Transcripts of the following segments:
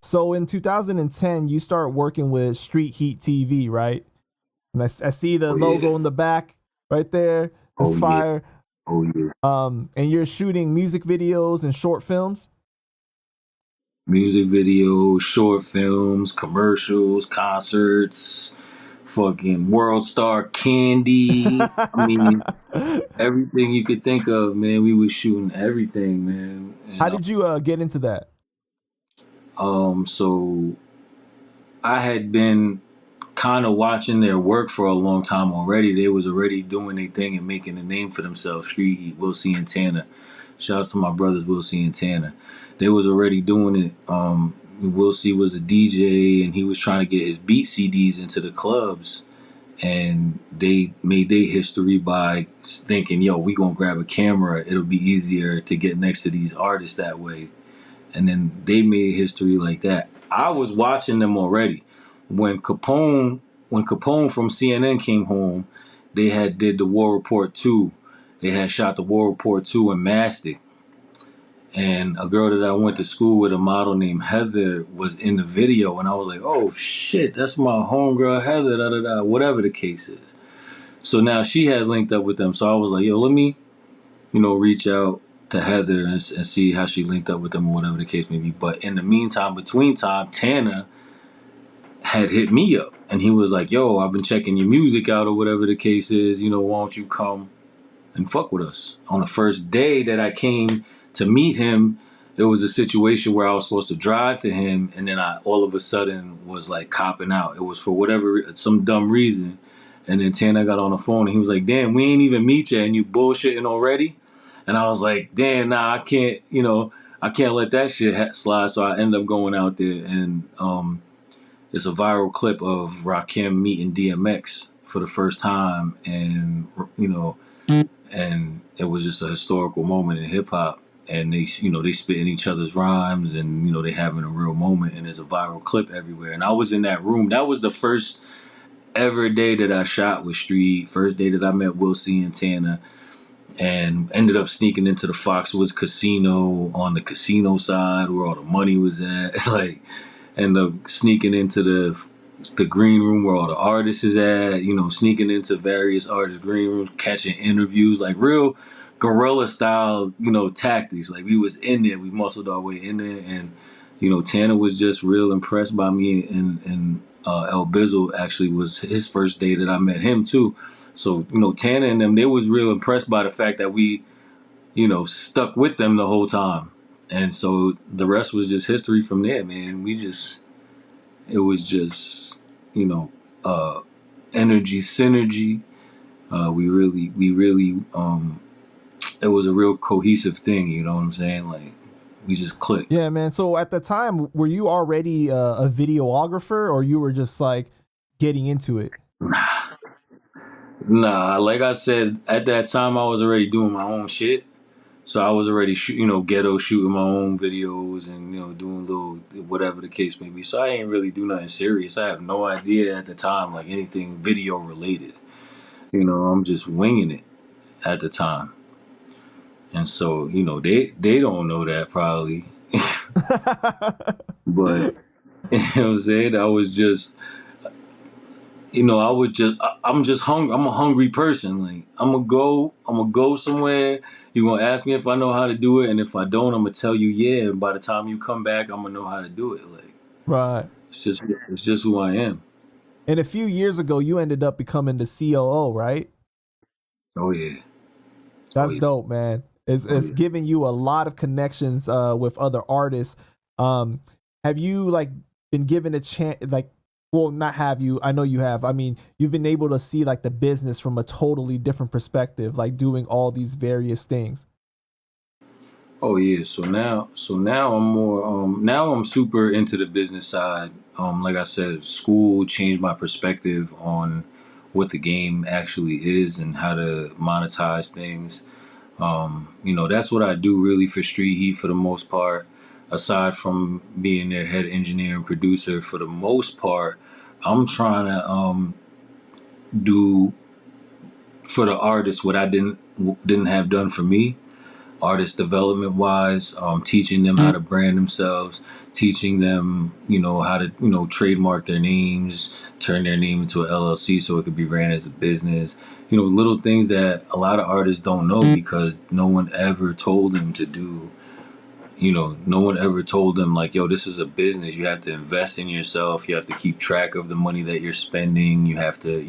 So in 2010, you start working with StreetHeatTV, right? And I see the logo in the back right there. It's fire. Oh yeah. And you're shooting music videos and short films. Music videos, short films, commercials, concerts, fucking World Star Candy. I mean, everything you could think of, man. We was shooting everything, man. And, How did you get into that? so I had been kind of watching their work for a long time already. They was already doing their thing and making a name for themselves. Street Heat, Will C and Tanner. Shout out to my brothers Will C and Tanner. They was already doing it. Will C was a DJ and he was trying to get his beat CDs into the clubs. And they made their history by thinking, yo, we gonna grab a camera. It'll be easier to get next to these artists that way. And then they made history like that. I was watching them already. When Capone from CNN came home, they had did the War Report 2. They had shot the War Report 2 in Mastic. And a girl that I went to school with, a model named Heather, was in the video. And I was like, oh shit, that's my homegirl Heather, da da da, whatever the case is. So now she had linked up with them. So I was like, yo, let me, reach out to Heather and see how she linked up with them or whatever the case may be. But in the meantime, between time, Tanner had hit me up and he was like, yo, I've been checking your music out or whatever the case is, why don't you come and fuck with us? On the first day that I came to meet him, it was a situation where I was supposed to drive to him and then I all of a sudden was like copping out. It was for some dumb reason. And then Tanner got on the phone and he was like, damn, we ain't even meet you and you bullshitting already? And I was like, damn, nah, I can't let that shit slide. So I ended up going out there and it's a viral clip of Rakim meeting DMX for the first time. And, and it was just a historical moment in hip hop. And they spit in each other's rhymes and, they having a real moment and there's a viral clip everywhere. And I was in that room. That was the first ever day that I shot with Street. First day that I met Will C and Tanner. And ended up sneaking into the Foxwoods Casino on the casino side where all the money was at. Ended up sneaking into the green room where all the artists is at. Sneaking into various artists' green rooms, catching interviews, like real guerrilla style, tactics. Like we was in there, we muscled our way in there, and Tanner was just real impressed by me. And El Bizzle actually was his first day that I met him too. So, Tanner and them, they was real impressed by the fact that we, stuck with them the whole time. And so the rest was just history from there, man. It was just, energy, synergy. We really, it was a real cohesive thing, you know what I'm saying? Like, we just clicked. Yeah, man. So at the time, were you already a videographer or you were just like getting into it? Nah, like I said, at that time I was already doing my own shit. So I was already, ghetto shooting my own videos and, doing little, whatever the case may be. So I ain't really do nothing serious. I have no idea at the time, like anything video related. I'm just winging it at the time. And so, they don't know that probably. But, you know what I'm saying? I'm just hungry. I'm a hungry person. Like I'm gonna go somewhere. You're gonna ask me if I know how to do it, and if I don't, I'm gonna tell you yeah. And by the time you come back, I'm gonna know how to do it. Like, right. It's just who I am. And a few years ago, you ended up becoming the COO, right? Oh yeah. That's dope, man. It's giving you a lot of connections with other artists. Have you like been given a chance? Like, well, not have you? I know you have. I mean, you've been able to see like the business from a totally different perspective, like doing all these various things. Oh yeah. So now I'm more. Now I'm super into the business side. Like I said, school changed my perspective on what the game actually is and how to monetize things. That's what I do really for Street Heat for the most part. Aside from being their head engineer and producer, for the most part, I'm trying to do for the artists what I didn't have done for me. artist development wise, teaching them how to brand themselves, teaching them, how to, trademark their names, turn their name into an LLC so it could be ran as a business. Little things that a lot of artists don't know because no one ever told them to do. No one ever told them like, yo, this is a business. You have to invest in yourself. You have to keep track of the money that you're spending. You have to,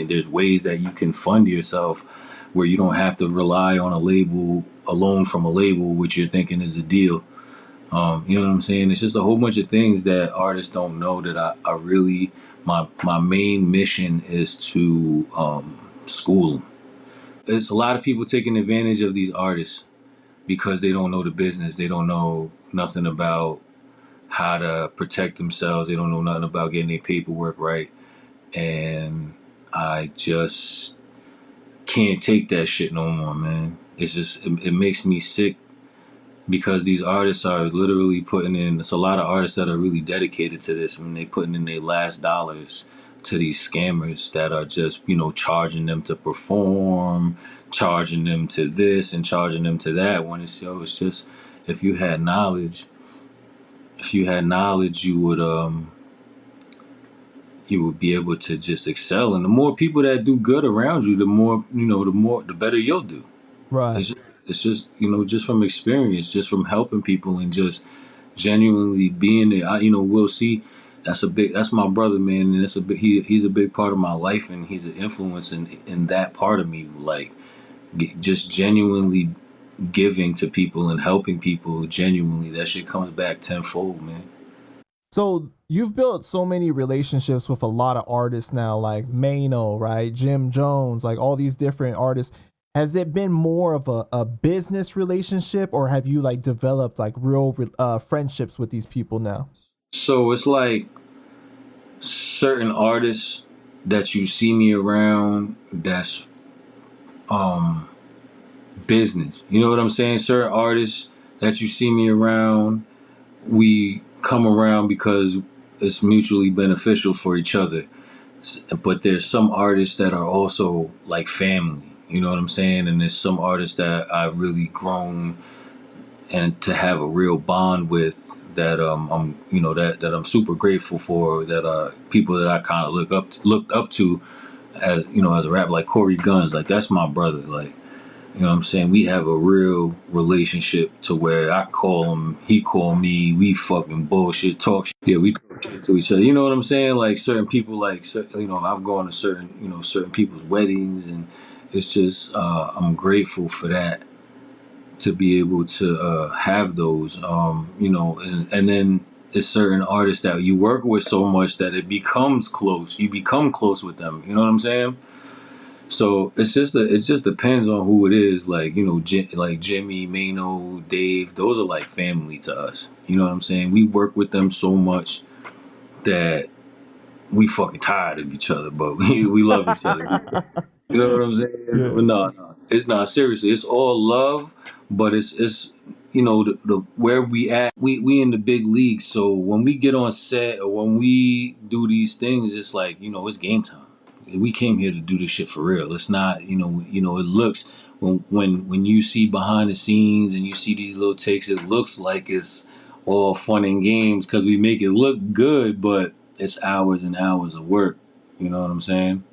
there's ways that you can fund yourself where you don't have to rely on a loan from a label, which you're thinking is a deal. You know what I'm saying? It's just a whole bunch of things that artists don't know that I really, my main mission is to school them. It's a lot of people taking advantage of these artists because they don't know the business. They don't know nothing about how to protect themselves. They don't know nothing about getting their paperwork right. And I just can't take that shit no more, man. It's just, it makes me sick because these artists are literally putting in, it's a lot of artists that are really dedicated to this and they putting in their last dollars to these scammers that are just, charging them to perform, charging them to this and charging them to that. When it's just, if you had knowledge, you would be able to just excel. And the more people that do good around you, the more, the better you'll do. Right. It's just just from experience, just from helping people and just genuinely being there. We'll see. That's my brother, man, and he's a big part of my life, and he's an influence in that part of me. Like just genuinely giving to people and helping people genuinely, that shit comes back tenfold, man. So you've built so many relationships with a lot of artists now, like Mano, right? Jim Jones, like all these different artists. Has it been more of a business relationship, or have you like developed like real friendships with these people now? So it's like certain artists that you see me around, that's business. You know what I'm saying? Certain artists that you see me around, we come around because it's mutually beneficial for each other. But there's some artists that are also like family. You know what I'm saying? And there's some artists that I've really grown and to have a real bond with that I'm that I'm super grateful for, that people that I kind of looked up to as as a rapper, like Corey Guns. Like that's my brother. Like, you know what I'm saying? We have a real relationship to where I call him, he call me, we fucking bullshit, talk shit. Yeah, we talk shit to each other. You know what I'm saying? Like certain people, I've gone to certain people's weddings, and it's just, I'm grateful for that, to be able to have those, and then it's certain artists that you work with so much that it becomes close. You become close with them. You know what I'm saying? So it just depends on who it is. Like like Jimmy, Mano, Dave. Those are like family to us. You know what I'm saying? We work with them so much that we fucking tired of each other, but we love each other. You know what I'm saying? Yeah. But no, it's not, seriously. It's all love, but it's the where we at. We in the big leagues. So when we get on set or when we do these things, it's like it's game time. We came here to do this shit for real. It's not it looks when you see behind the scenes and you see these little takes, it looks like it's all fun and games because we make it look good, but it's hours and hours of work. You know what I'm saying?